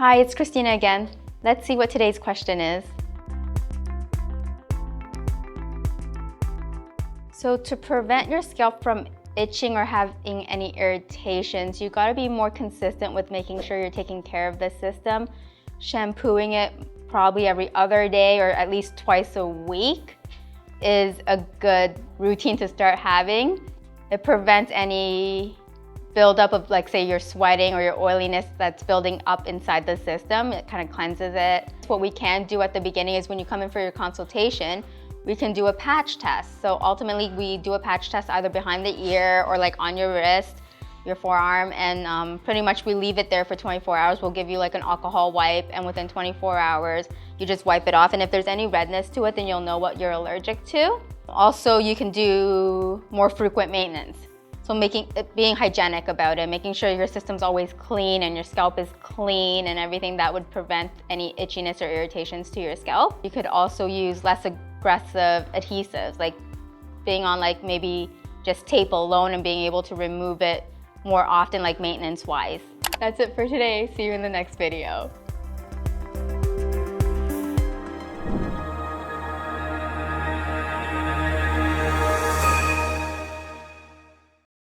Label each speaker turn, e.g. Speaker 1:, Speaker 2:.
Speaker 1: Hi, it's Christina again. Let's see what today's question is. So to prevent your scalp from itching or having any irritations, you gotta be more consistent with making sure you're taking care of the system. Shampooing it probably every other day or at least twice a week is a good routine to start having. It prevents any buildup of, like, say, your sweating or your oiliness that's building up inside the system. It kind of cleanses it. What we can do at the beginning is when you come in for your consultation, we can do a patch test. So ultimately we do a patch test either behind the ear or like on your wrist, your forearm, and pretty much we leave it there for 24 hours. We'll give you like an alcohol wipe, and within 24 hours, you just wipe it off. And if there's any redness to it, then you'll know what you're allergic to. Also, you can do more frequent maintenance. So being hygienic about it, making sure your system's always clean and your scalp is clean and everything that would prevent any itchiness or irritations to your scalp. You could also use less aggressive adhesives, like being on like maybe just tape alone and being able to remove it more often, like maintenance-wise. That's it for today. See you in the next video.